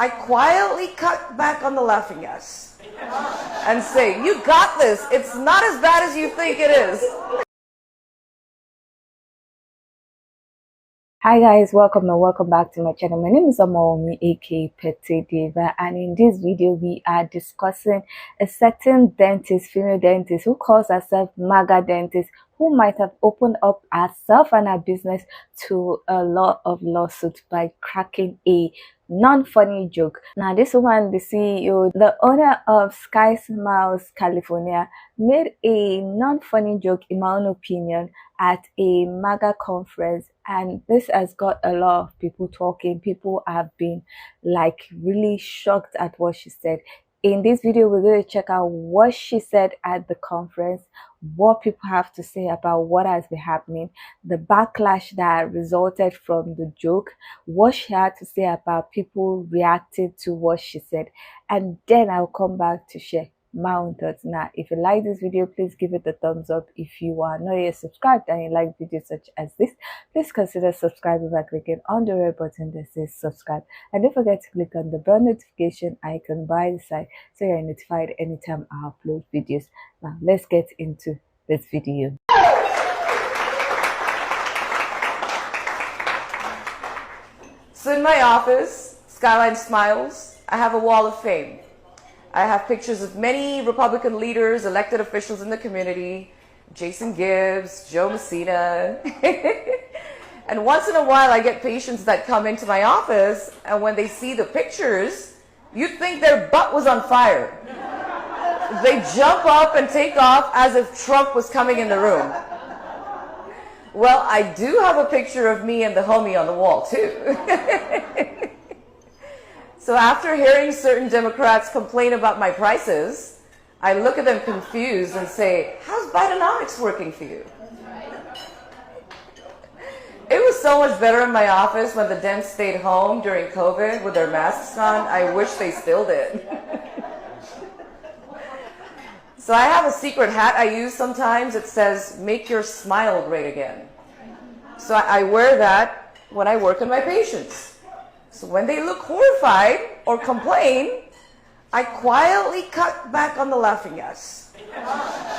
I quietly cut back on the laughing gas and say, you got this. It's not as bad as you think it is. Hi guys, welcome back to my channel. My name is Omomi, aka Petite Diva, and in this video we are discussing a certain dentist, female dentist, who calls herself MAGA dentist, who might have opened up herself and her business to a lot of lawsuits by cracking a non-funny joke. Now this woman, the CEO, the owner of Sky Smiles California, made a non-funny joke, in my own opinion, at a MAGA conference, and this has got a lot of people talking. People have been like really shocked at what she said. In this video, we're going to check out what she said at the conference, what people have to say about what has been happening, the backlash that resulted from the joke, what she had to say about people reacting to what she said, and then I'll come back to share my own thoughts. Now, if you like this video, please give it a thumbs up. If you are not yet subscribed and you like videos such as this, please consider subscribing by clicking on the red button that says subscribe, and don't forget to click on the bell notification icon by the side so you're notified anytime I upload videos. Now let's get into this video. So in my office, Skyline Smiles, I have a wall of fame. I have pictures of many Republican leaders, elected officials in the community, Jason Gibbs, Joe Messina. And once in a while, I get patients that come into my office, and when they see the pictures, you'd think their butt was on fire. They jump up and take off as if Trump was coming in the room. Well, I do have a picture of me and the homie on the wall, too. So after hearing certain Democrats complain about my prices, I look at them confused and say, how's Bidenomics working for you? It was so much better in my office when the Dems stayed home during COVID with their masks on. I wish they still did. So I have a secret hat I use sometimes. It says, make your smile great again. So I wear that when I work on my patients. So when they look horrified or complain, I quietly cut back on the laughing gas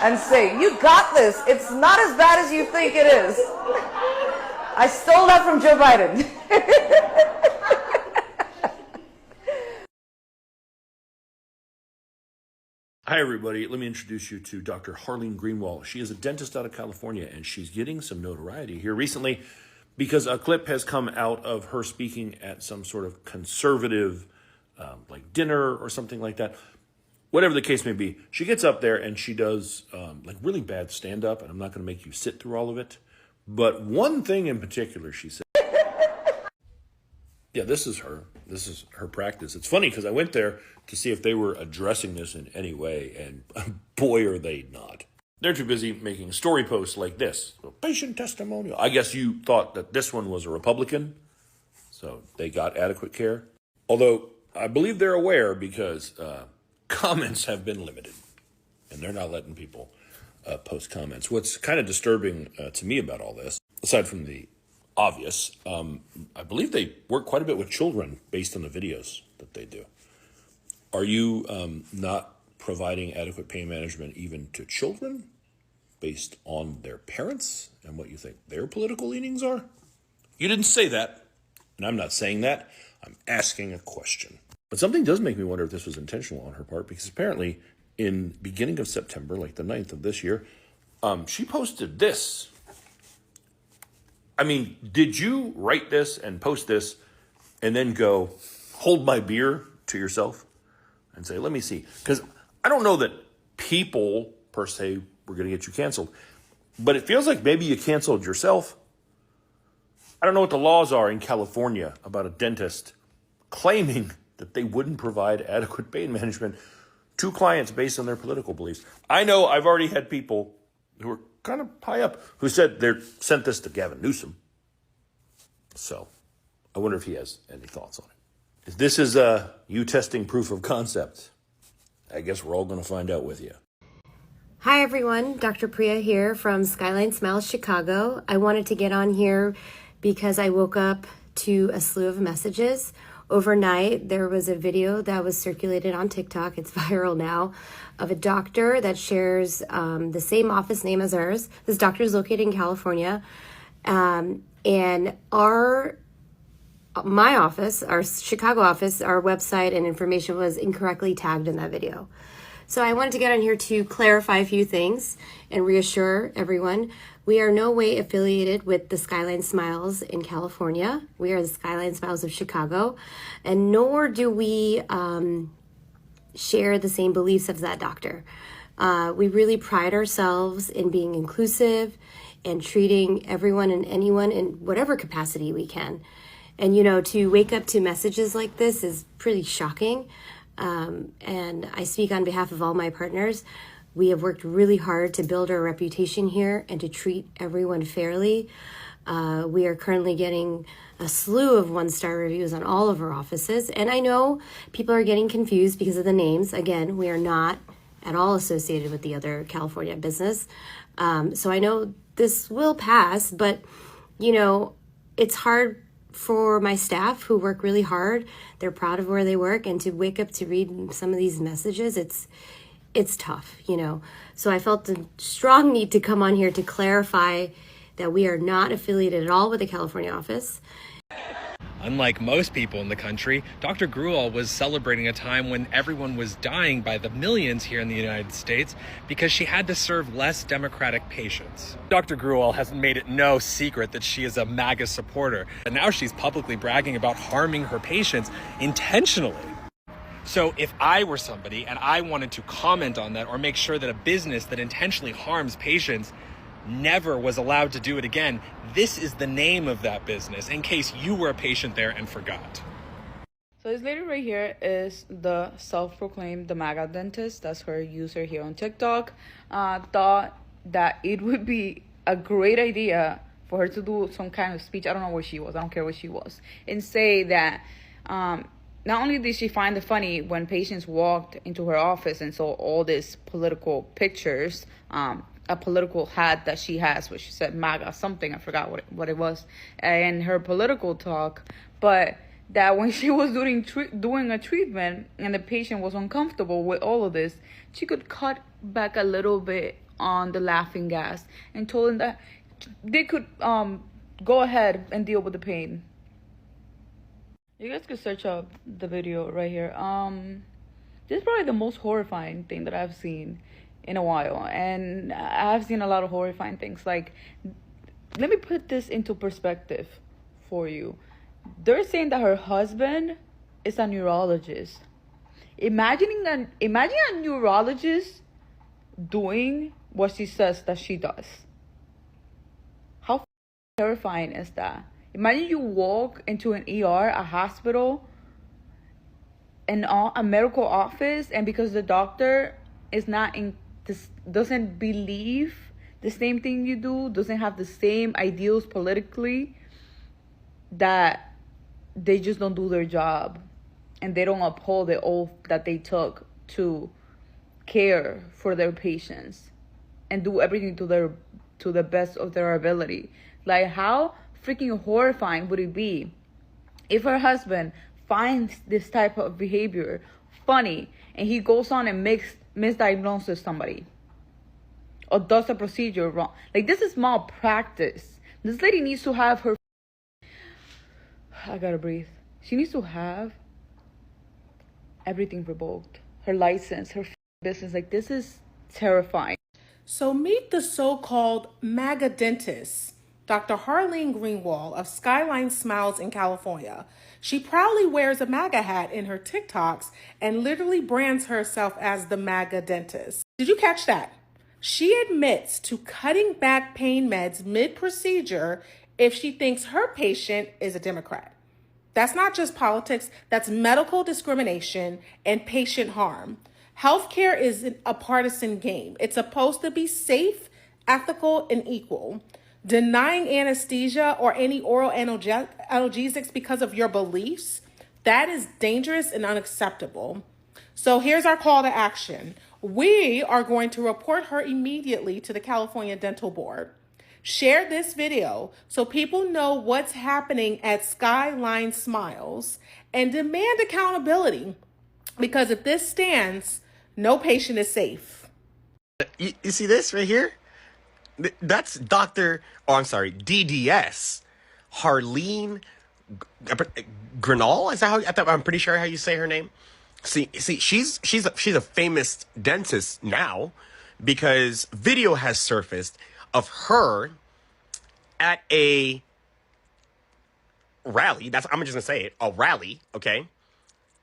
and say, you got this. It's not as bad as you think it is. I stole that from Joe Biden. Hi everybody, let me introduce you to Dr. Harleen Greenwald. She is a dentist out of California, and she's getting some notoriety here recently because a clip has come out of her speaking at some sort of conservative like dinner or something like that. Whatever the case may be, she gets up there and she does like really bad stand-up, and I'm not going to make you sit through all of it. But one thing in particular she said, yeah, this is her practice. It's funny because I went there to see if they were addressing this in any way, and boy, are they not. They're too busy making story posts like this. Patient testimonial. I guess you thought that this one was a Republican, so they got adequate care. Although I believe they're aware because comments have been limited, and they're not letting people post comments. What's kind of disturbing to me about all this, aside from the obvious, I believe they work quite a bit with children based on the videos that they do. Are you not providing adequate pain management even to children based on their parents and what you think their political leanings are? You didn't say that, and I'm not saying that. I'm asking a question. But something does make me wonder if this was intentional on her part, because apparently in beginning of September, like the 9th of this year, she posted this. I mean, did you write this and post this and then go, hold my beer to yourself and say, let me see? Because I don't know that people, per se, were going to get you canceled. But it feels like maybe you canceled yourself. I don't know what the laws are in California about a dentist claiming that they wouldn't provide adequate pain management to clients based on their political beliefs. I know I've already had people who are kind of high up who said they sent this to Gavin Newsom. So I wonder if he has any thoughts on it. If this is you testing proof of concept, I guess we're all going to find out with you. Hi everyone, Dr. Priya here from Skyline Smiles Chicago. I wanted to get on here because I woke up to a slew of messages overnight, there was a video that was circulated on TikTok, it's viral now, of a doctor that shares the same office name as ours. This doctor is located in California. And my office, our Chicago office, our website and information was incorrectly tagged in that video. So I wanted to get on here to clarify a few things and reassure everyone. We are no way affiliated with the Skyline Smiles in California. We are the Skyline Smiles of Chicago, and nor do we share the same beliefs as that doctor. We really pride ourselves in being inclusive and treating everyone and anyone in whatever capacity we can. And, you know, to wake up to messages like this is pretty shocking. And I speak on behalf of all my partners. We have worked really hard to build our reputation here and to treat everyone fairly. We are currently getting a slew of one-star reviews on all of our offices. And I know people are getting confused because of the names. Again, we are not at all associated with the other California business. So I know this will pass, but, you know, it's hard for my staff who work really hard. They're proud of where they work, and to wake up to read some of these messages, it's tough, you know. So I felt the strong need to come on here to clarify that we are not affiliated at all with the California office. Unlike most people in the country, Dr. Gruel was celebrating a time when everyone was dying by the millions here in the United States because she had to serve less Democratic patients. Dr. Gruel has made it no secret that she is a MAGA supporter, and now she's publicly bragging about harming her patients intentionally. So if I were somebody and I wanted to comment on that or make sure that a business that intentionally harms patients never was allowed to do it again, this is the name of that business, in case you were a patient there and forgot. So this lady right here is the self-proclaimed the MAGA dentist. That's her user here on TikTok. Thought that it would be a great idea for her to do some kind of speech. I don't know where she was. I don't care where she was. And say that not only did she find it funny when patients walked into her office and saw all these political pictures, a political hat that she has, where she said MAGA something, I forgot what it was, in her political talk, but that when she was doing a treatment and the patient was uncomfortable with all of this, she could cut back a little bit on the laughing gas and told them that they could go ahead and deal with the pain. You guys could search up the video right here. This is probably the most horrifying thing that I've seen in a while, and I've seen a lot of horrifying things. Like, let me put this into perspective for you. They're saying that her husband is a neurologist. Imagine a neurologist doing what she says that she does. How terrifying is that? Imagine you walk into an ER, a hospital, a medical office, and because the doctor is not in this, doesn't believe the same thing you do, doesn't have the same ideals politically, that they just don't do their job and they don't uphold the oath that they took to care for their patients and do everything to the best of their ability. Like, how freaking horrifying would it be if her husband finds this type of behavior funny and he goes on and misdiagnoses somebody or does a procedure wrong? Like, this is malpractice. This lady needs to have her, I gotta breathe. She needs to have everything revoked. Her license, her business. Like, this is terrifying. So meet the so-called MAGA dentist, Dr. Harleen Greenwald of Skyline Smiles in California. She proudly wears a MAGA hat in her TikToks and literally brands herself as the MAGA dentist. Did you catch that? She admits to cutting back pain meds mid-procedure if she thinks her patient is a Democrat. That's not just politics, that's medical discrimination and patient harm. Healthcare is a partisan game. It's supposed to be safe, ethical, and equal. Denying anesthesia or any oral analgesics because of your beliefs, that is dangerous and unacceptable. So here's our call to action. We are going to report her immediately to the California Dental Board. Share this video so people know what's happening at Skyline Smiles and demand accountability, because if this stands, no patient is safe. You see this right here? That's DDS, Harleen Grinal. Is that how? I'm pretty sure how you say her name. See, she's a famous dentist now, because video has surfaced of her at a rally. I'm just gonna say it, a rally, okay?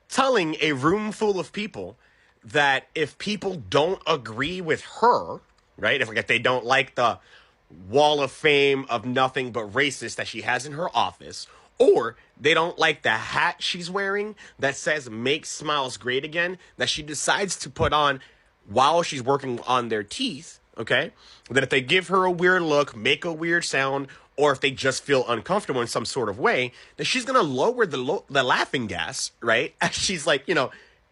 Telling a room full of people that if people don't agree with her, right? If they don't like the wall of fame of nothing but racist that she has in her office, or they don't like the hat she's wearing that says "Make Smiles Great Again," that she decides to put on while she's working on their teeth, okay? That if they give her a weird look, make a weird sound, or if they just feel uncomfortable in some sort of way, that she's going to lower the laughing gas, right? As she's like,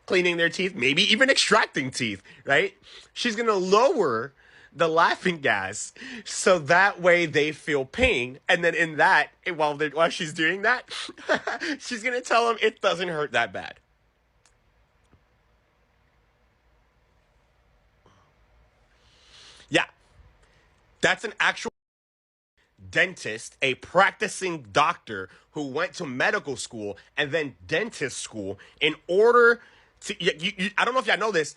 cleaning their teeth, maybe even extracting teeth, right? She's going to lower the laughing gas so that way they feel pain. And then while she's doing that, she's going to tell them it doesn't hurt that bad. Yeah, that's an actual dentist, a practicing doctor who went to medical school and then dentist school in order to, I don't know if y'all know this,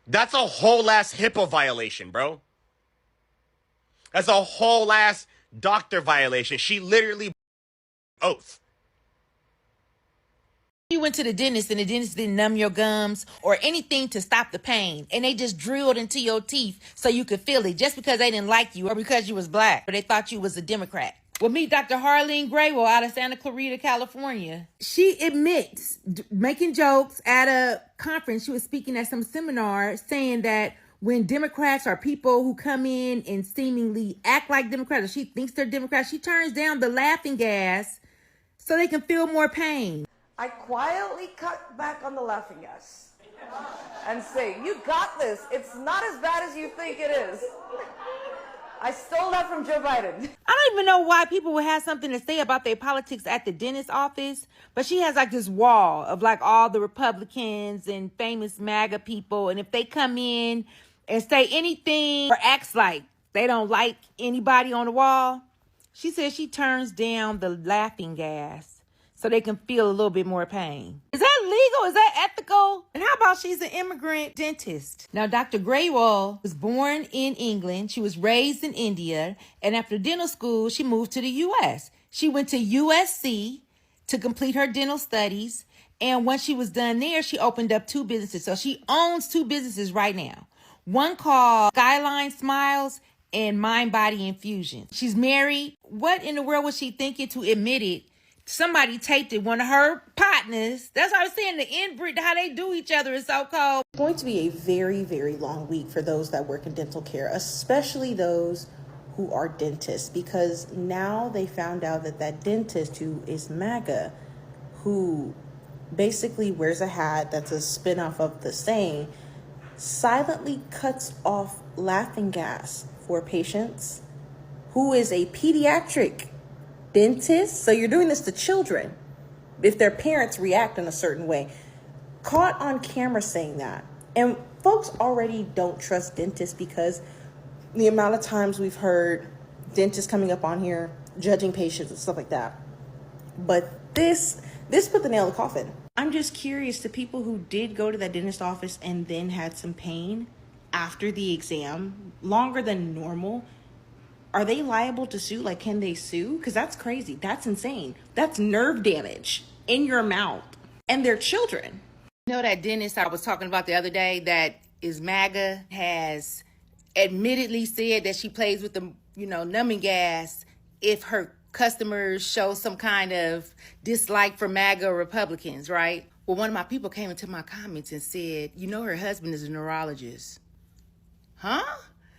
that's a whole ass HIPAA violation, bro. That's a whole ass doctor violation. She literally oath. You went to the dentist and the dentist didn't numb your gums or anything to stop the pain, and they just drilled into your teeth so you could feel it, just because they didn't like you or because you was black or they thought you was a Democrat. Well, meet Dr. Harleen Graywell out of Santa Clarita, California. She admits making jokes at a conference. She was speaking at some seminar saying that when Democrats or people who come in and seemingly act like Democrats, or she thinks they're Democrats, she turns down the laughing gas so they can feel more pain. I quietly cut back on the laughing gas and say, "You got this. It's not as bad as you think it is." I stole that from Joe Biden. I don't even know why people would have something to say about their politics at the dentist office, but she has like this wall of like all the Republicans and famous MAGA people, and if they come in and say anything or acts like they don't like anybody on the wall, she says she turns down the laughing gas so they can feel a little bit more pain. Is that legal? Is that ethical? And how about she's an immigrant dentist? Now, Dr. Graywell was born in England. She was raised in India. And after dental school, she moved to the U.S. She went to USC to complete her dental studies. And once she was done there, she opened up 2 businesses. So she owns 2 businesses right now. One called Skyline Smiles and Mind Body Infusion. She's married. What in the world was she thinking to admit it? Somebody taped it, one of her partners. That's what I was saying, the inbreed, how they do each other is so cold. It's going to be a very, very long week for those that work in dental care, especially those who are dentists, because now they found out that dentist who is MAGA, who basically wears a hat that's a spin-off of the saying, silently cuts off laughing gas for patients, who is a pediatric dentist. So you're doing this to children if their parents react in a certain way. Caught on camera saying that. And folks already don't trust dentists because the amount of times we've heard dentists coming up on here judging patients and stuff like that. But this put the nail in the coffin. I'm just curious, to people who did go to that dentist office and then had some pain after the exam, longer than normal, are they liable to sue? Like, can they sue? Because that's crazy. That's insane. That's nerve damage in your mouth. And they're children. You know that dentist I was talking about the other day that is MAGA has admittedly said that she plays with the, numbing gas if her customers show some kind of dislike for MAGA Republicans, right? Well, one of my people came into my comments and said, her husband is a neurologist. Huh?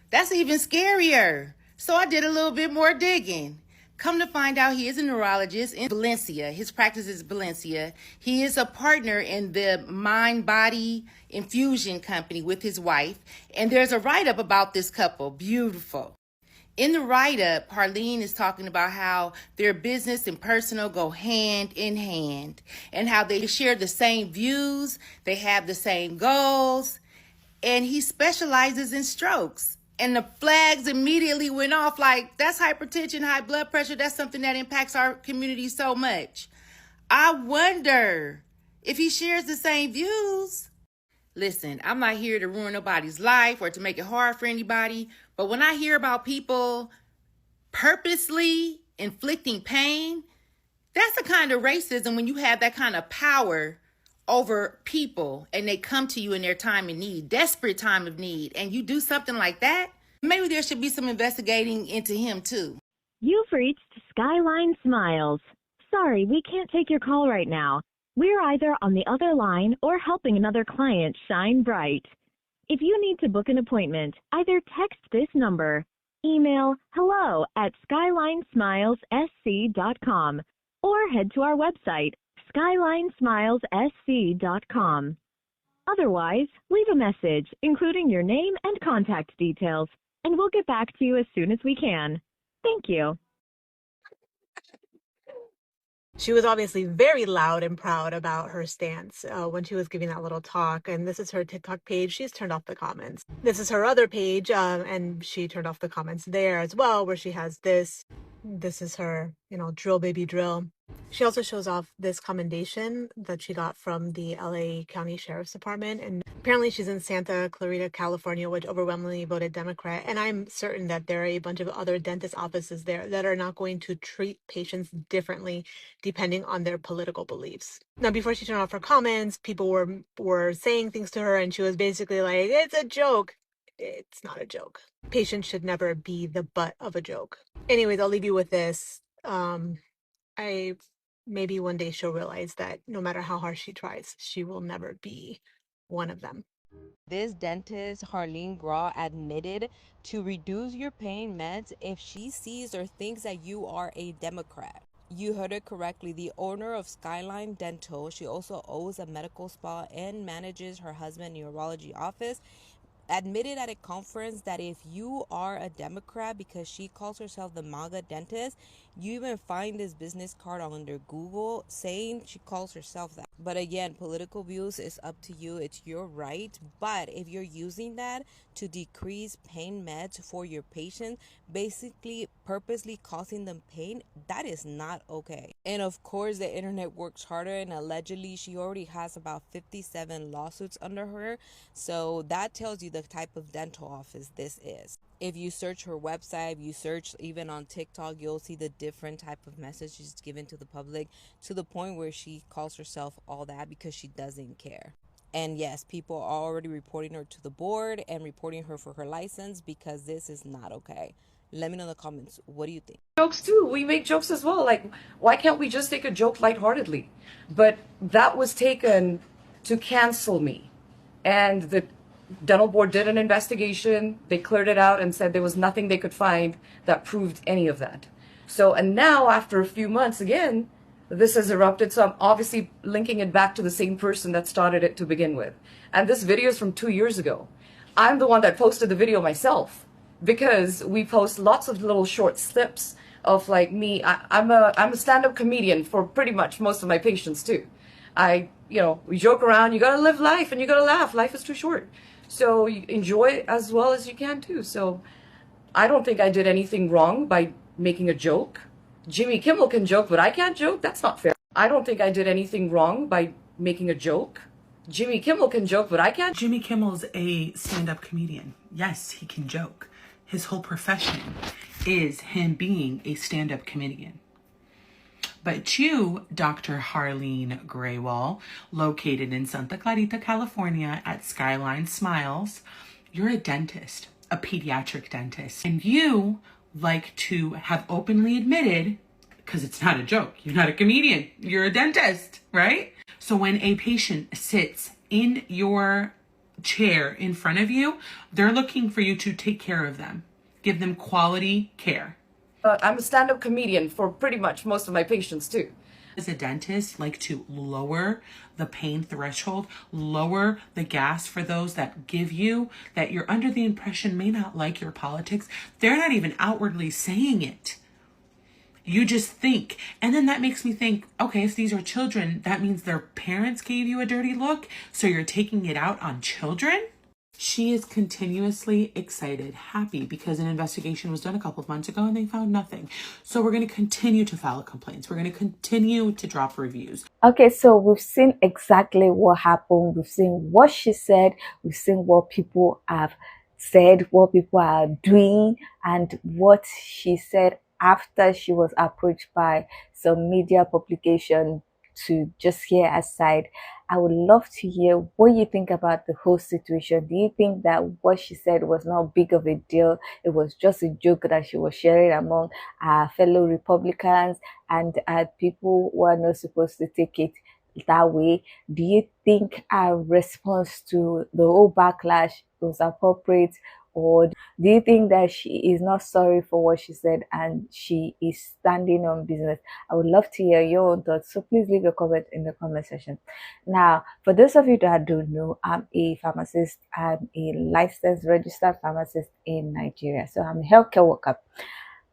That's even scarier. So I did a little bit more digging. Come to find out, he is a neurologist in Valencia. His practice is Valencia. He is a partner in the Mind Body Infusion company with his wife. And there's a write-up about this couple. Beautiful. In the write-up, Harleen is talking about how their business and personal go hand in hand and how they share the same views, they have the same goals, and he specializes in strokes. And the flags immediately went off like, that's hypertension, high blood pressure. That's something that impacts our community so much. I wonder if he shares the same views. Listen, I'm not here to ruin nobody's life or to make it hard for anybody, but when I hear about people purposely inflicting pain, that's the kind of racism when you have that kind of power over people and they come to you in their time of need, desperate time of need, and you do something like that. Maybe there should be some investigating into him too. You've reached Skyline Smiles. Sorry, we can't take your call right now. We're either on the other line or helping another client shine bright. If you need to book an appointment, either text this number, email hello@skylinesmilessc.com, or head to our website, skylinesmilessc.com. Otherwise, leave a message, including your name and contact details, and we'll get back to you as soon as we can. Thank you. She was obviously very loud and proud about her stance when she was giving that little talk. And this is her TikTok page. She's turned off the comments. This is her other page, and she turned off the comments there as well, where she has this. This is her, drill baby drill. She also shows off this commendation that she got from the LA County Sheriff's Department. And apparently she's in Santa Clarita, California, which overwhelmingly voted Democrat. And I'm certain that there are a bunch of other dentist offices there that are not going to treat patients differently depending on their political beliefs. Now, before she turned off her comments, people were saying things to her, and she was basically like, it's a joke. It's not a joke. Patients should never be the butt of a joke. Anyways, I'll leave you with this. Maybe one day she'll realize that no matter how hard she tries, she will never be one of them. This dentist, Harleen Graw, admitted to reduce your pain meds if she sees or thinks that you are a Democrat. You heard it correctly. The owner of Skyline Dental, she also owns a medical spa and manages her husband's neurology office, admitted at a conference that if you are a Democrat, because she calls herself the MAGA dentist, you even find this business card under Google saying she calls herself that. But again, political views is up to you. It's your right. But if you're using that to decrease pain meds for your patients, basically purposely causing them pain, that is not okay. And of course, the internet works harder, and allegedly she already has about 57 lawsuits under her. So that tells you the type of dental office this is. If you search her website, if you search even on TikTok, you'll see the different type of messages given to the public, to the point where she calls herself all that because she doesn't care. And yes, people are already reporting her to the board and reporting her for her license because this is not okay. Let me know in the comments. What do you think? Jokes too. We make jokes as well. Like, why can't we just take a joke lightheartedly? But that was taken to cancel me. And the dental board did an investigation. They cleared it out and said there was nothing they could find that proved any of that. So, and now after a few months again, this has erupted. So I'm obviously linking it back to the same person that started it to begin with. And this video is from 2 years ago. I'm the one that posted the video myself, because we post lots of little short snips of like me. I'm a stand-up comedian for pretty much most of my patients too. We joke around. You gotta live life and you gotta laugh. Life is too short. So you enjoy it as well as you can too. So I don't think I did anything wrong by making a joke. Jimmy Kimmel can joke, but I can't joke. That's not fair. I don't think I did anything wrong by making a joke. Jimmy Kimmel can joke, but I can't. Jimmy Kimmel's a stand-up comedian. Yes, he can joke. His whole profession is him being a stand-up comedian. But you, Dr. Harleen Graywall, located in Santa Clarita, California at Skyline Smiles, you're a dentist, a pediatric dentist. And you like to have openly admitted, because it's not a joke, you're not a comedian, you're a dentist, right? So when a patient sits in your chair in front of you, they're looking for you to take care of them, give them quality care. I'm a stand-up comedian for pretty much most of my patients too. As a dentist, like to lower the pain threshold, lower the gas for those that give you that you're under the impression may not like your politics. They're not even outwardly saying it. You just think. And then that makes me think, okay, if these are children, that means their parents gave you a dirty look, so you're taking it out on children? She is continuously excited, happy, because an investigation was done a couple of months ago and they found nothing. So we're going to continue to file complaints. We're going to continue to drop reviews. Okay, so we've seen exactly what happened. We've seen what she said. We've seen what people have said, what people are doing, and what she said after she was approached by some media publication to just hear her side. I would love to hear what you think about the whole situation. Do you think that what she said was not big of a deal? It was just a joke that she was sharing among her fellow Republicans and people who are not supposed to take it that way? Do you think our response to the whole backlash was appropriate, or do you think that she is not sorry for what she said and she is standing on business? I would love to hear your own thoughts, so please leave a comment in the comment section. Now, for those of you that don't know, I'm a pharmacist. I'm a licensed registered pharmacist in Nigeria, so I'm a healthcare worker.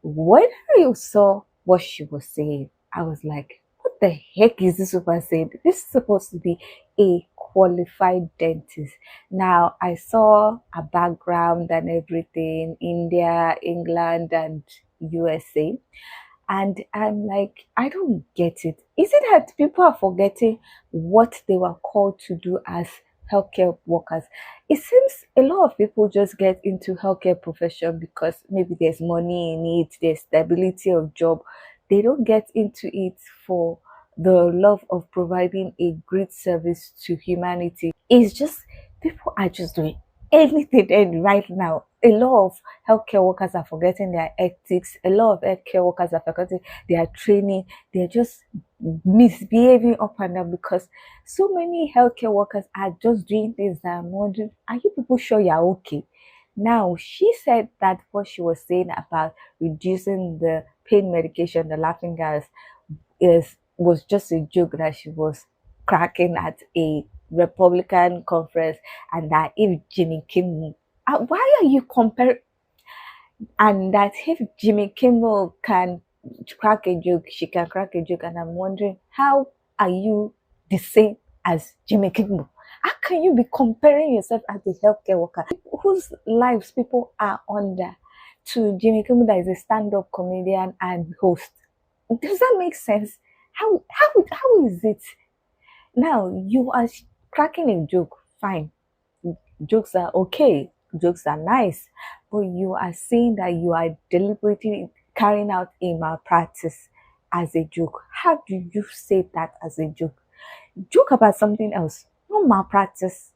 When I saw what she was saying, I was like, what the heck is this woman saying? This is supposed to be a qualified dentist. Now, I saw a background and everything, India, England, and USA. And I'm like, I don't get it. Is it that people are forgetting what they were called to do as healthcare workers? It seems a lot of people just get into healthcare profession because maybe there's money in it, there's stability of job. They don't get into it for the love of providing a great service to humanity. It's just people are just doing anything. And right now, a lot of healthcare workers are forgetting their ethics. A lot of healthcare workers are forgetting their training. They're just misbehaving up and down because so many healthcare workers are just doing things that I'm wondering, are you people sure you're okay? Now, she said that what she was saying about reducing the pain medication, the laughing gas, was just a joke that she was cracking at a Republican conference, and that if Jimmy Kimmel, why are you comparing? And that if Jimmy Kimmel can crack a joke, she can crack a joke, and I'm wondering, how are you the same as Jimmy Kimmel? How can you be comparing yourself as a healthcare worker whose lives people are under to Jimmy Kimmel, that is a stand-up comedian and host? Does that make sense? How is it? Now, you are cracking a joke, fine. Jokes are okay. Jokes are nice. But you are saying that you are deliberately carrying out a malpractice as a joke. How do you say that as a joke? Joke about something else, not malpractice.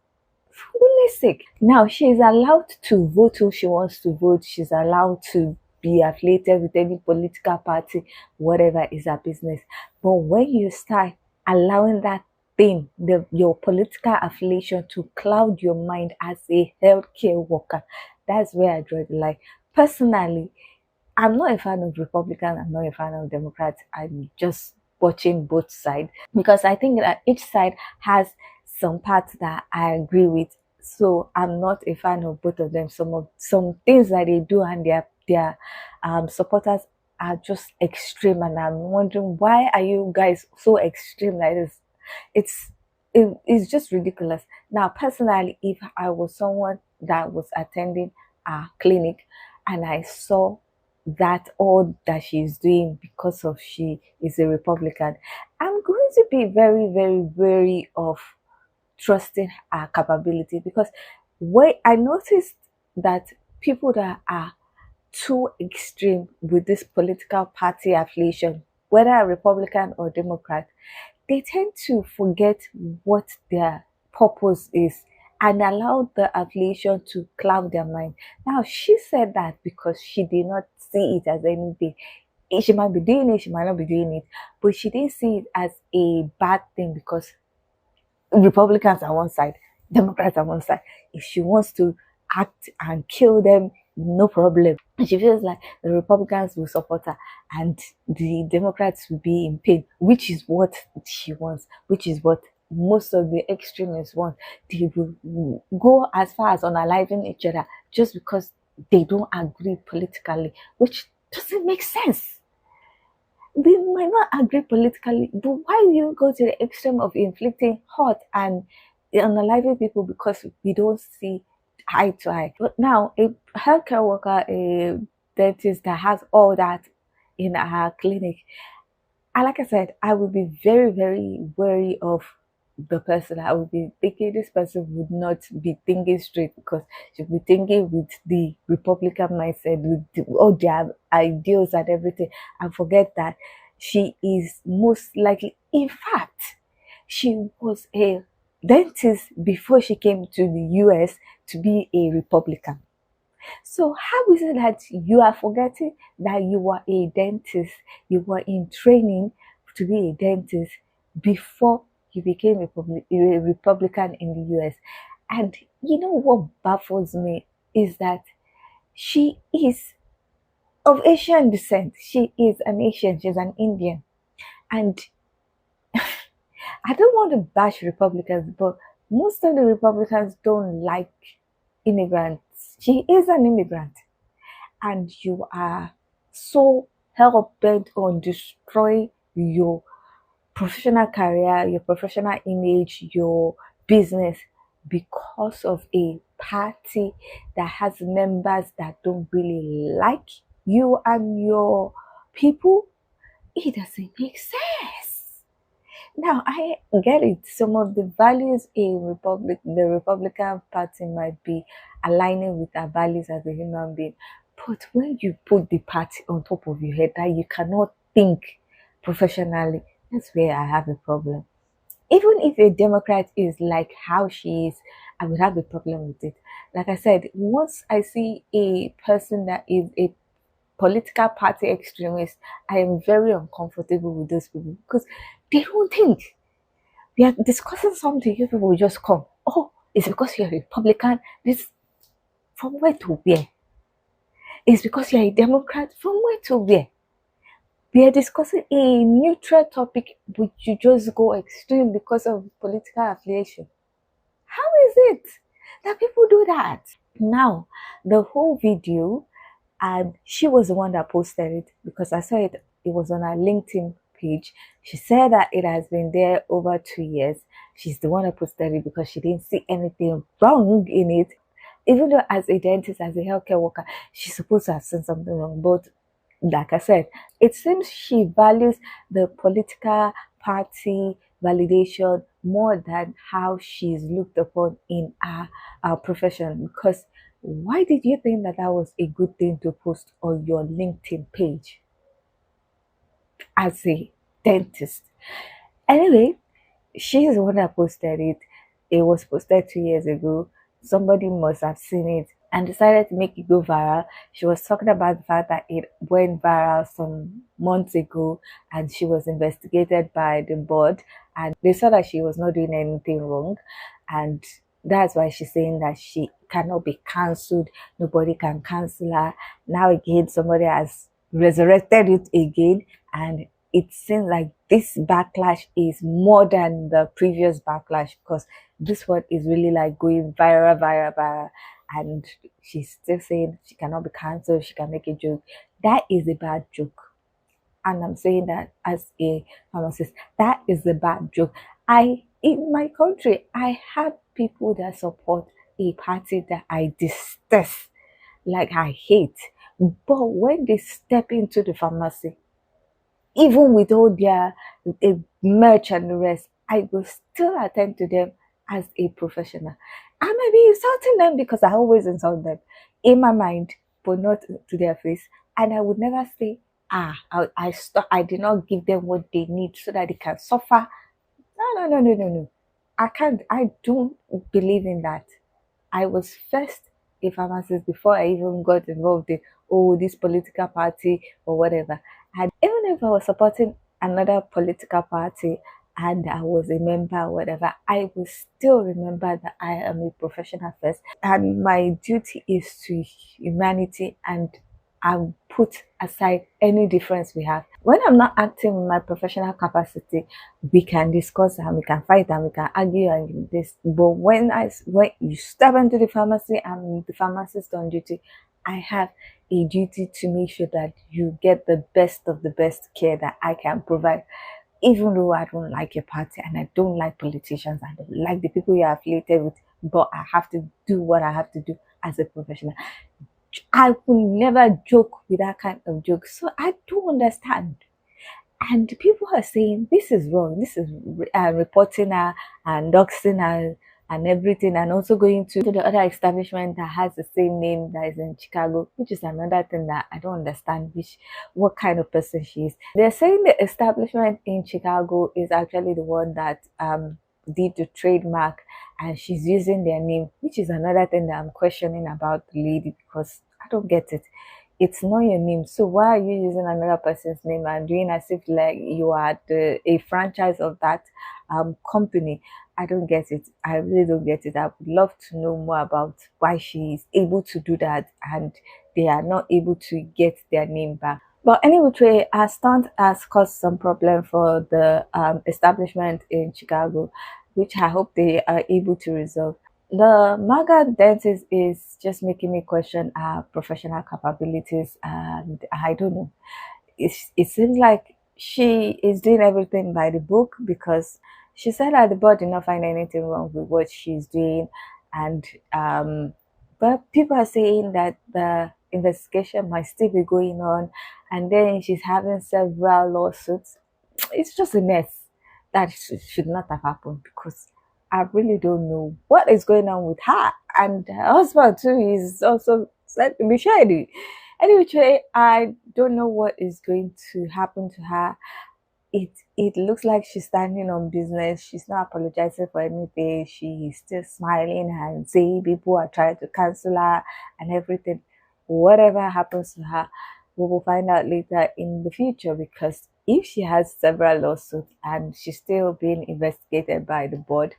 For goodness sake. Now, she is allowed to vote who she wants to vote. She's allowed to be affiliated with any political party, whatever is her business. But when you start allowing that thing, your political affiliation, to cloud your mind as a healthcare worker, that's where I draw the line. Personally, I'm not a fan of Republicans, I'm not a fan of Democrats. I'm just watching both sides because I think that each side has some parts that I agree with. So I'm not a fan of both of them. Some things that they do and their supporters are just extreme, and I'm wondering, why are you guys so extreme like this? It's just ridiculous. Now, personally, if I was someone that was attending a clinic and I saw that all that she's doing because of she is a Republican, I'm going to be very, very wary of trusting her capability, because I noticed that people that are too extreme with this political party affiliation, whether a Republican or Democrat, they tend to forget what their purpose is and allow the affiliation to cloud their mind. Now, she said that because she did not see it as anything. She might be doing it, she might not be doing it, but she didn't see it as a bad thing because Republicans are one side, Democrats are one side. If she wants to act and kill them, no problem. She feels like the Republicans will support her. and the Democrats will be in pain, which is what she wants, which is what most of the extremists want. They will go as far as unaliving each other just because they don't agree politically, which doesn't make sense. They might not agree politically, but why do you go to the extreme of inflicting hurt and unaliving people because we don't see eye to eye? But now, a healthcare worker, a dentist that has all that in our clinic, and like I said, I would be very, very wary of the person. I would be thinking this person would not be thinking straight because she'll be thinking with the Republican mindset, with all their ideals and everything, and forget that she is most likely, in fact, she was a dentist before she came to the US to be a Republican. So how is it that you are forgetting that you were a dentist, you were in training to be a dentist before you became a Republican in the US? And you know what baffles me is that she is of Asian descent. She is an Asian, she's an Indian. And I don't want to bash Republicans, but most of the Republicans don't like immigrants. She is an immigrant, and you are so hell bent on destroying your professional career, your professional image, your business because of a party that has members that don't really like you and your people. It doesn't make sense. Now I get it. Some of the values the Republican Party might be aligning with our values as a human being. But when you put the party on top of your head that you cannot think professionally, that's where I have a problem. Even if a Democrat is like how she is, I would have a problem with it. Like I said, once I see a person that is a political party extremist, I am very uncomfortable with those people because they don't think. We are discussing something, you people will just come. Oh, it's because you're a Republican. This from where to where? It's because you're a Democrat. From where to where? We are discussing a neutral topic, but you just go extreme because of political affiliation. How is it that people do that? Now, the whole video, and she was the one that posted it because I saw it was on her LinkedIn page. She said that it has been there over 2 years. She's the one that posted it because she didn't see anything wrong in it. Even though as a dentist, as a healthcare worker, she's supposed to have seen something wrong. But like I said, it seems she values the political party validation more than how she's looked upon in our profession. Because why did you think that that was a good thing to post on your LinkedIn page as a dentist? Anyway, she's the one that posted it. It was posted 2 years ago. Somebody must have seen it and decided to make it go viral. She was talking about the fact that it went viral some months ago and she was investigated by the board and they saw that she was not doing anything wrong, and that's why she's saying that she cannot be cancelled. Nobody can cancel her. Now again, somebody has resurrected it again, and it seems like this backlash is more than the previous backlash because this one is really like going viral, and she's still saying she cannot be cancelled, she can make a joke. That is a bad joke. And I'm saying that as a pharmacist, that is a bad joke. In my country, I have people that support a party that I detest, like I hate. But when they step into the pharmacy, even with all their merch and the rest, I will still attend to them as a professional. I might be insulting them because I always insult them in my mind, but not to their face. And I would never say, I did not give them what they need so that they can suffer. No. I don't believe in that. I was first a pharmacist before I even got involved in this political party or whatever. And even if I was supporting another political party and I was a member or whatever, I will still remember that I am a professional first and my duty is to humanity and I put aside any difference we have. When I'm not acting in my professional capacity, we can discuss and we can fight and we can argue and this. But when you step into the pharmacy and the pharmacist on duty, I have a duty to make sure that you get the best of the best care that I can provide. Even though I don't like your party and I don't like politicians, I don't like the people you're affiliated with, but I have to do what I have to do as a professional. I will never joke with that kind of joke. So I do understand. And people are saying this is wrong. This is reporting her and doxing her and everything, and also going to the other establishment that has the same name that is in Chicago, which is another thing that I don't understand, what kind of person she is. They're saying the establishment in Chicago is actually the one that did the trademark, and she's using their name, which is another thing that I'm questioning about the lady, because I don't get it. It's not your name, so why are you using another person's name and doing as if like you are a franchise of that company? I don't get it. I really don't get it. I would love to know more about why she is able to do that and they are not able to get their name back. But anyway, our stunt has caused some problem for the establishment in Chicago, which I hope they are able to resolve. The MAGA dentist is just making me question our professional capabilities, and I don't know. It seems like she is doing everything by the book, because she said that the board did not find anything wrong with what she's doing, and but people are saying that the investigation might still be going on, and then she's having several lawsuits. It's just a mess that should not have happened, because I really don't know what is going on with her, and her husband too is also said to be shady. Anyway, I don't know what is going to happen to her. It looks like she's standing on business. She's not apologizing for anything. She's still smiling and saying people are trying to cancel her and everything. Whatever happens to her, we will find out later in the future, because if she has several lawsuits and she's still being investigated by the board,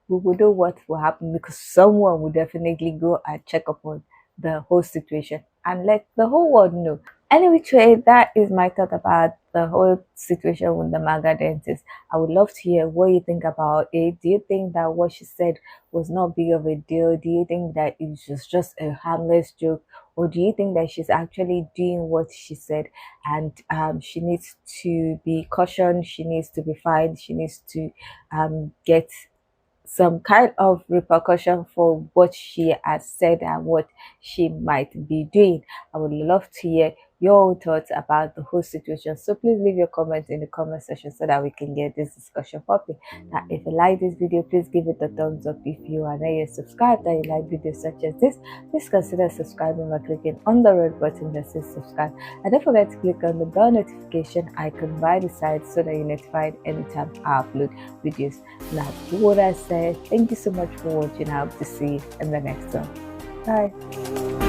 we will know what will happen, because someone will definitely go and check upon the whole situation and let the whole world know. Anyway, that is my thought about the whole situation with the MAGA dentist. I would love to hear what you think about it. Do you think that what she said was not big of a deal? Do you think that it was just a harmless joke? Or do you think that she's actually doing what she said, and she needs to be cautioned, she needs to be fined, she needs to get some kind of repercussion for what she has said and what she might be doing? I would love to hear your thoughts about the whole situation. So please leave your comments in the comment section so that we can get this discussion popping. Now, if you like this video, please give it a thumbs up. If you are not yet subscribed and you like videos such as this, please consider subscribing by clicking on the red button that says subscribe. And don't forget to click on the bell notification icon by the side so that you're notified anytime I upload videos. Now, with what I said, thank you so much for watching. I hope to see you in the next one. Bye.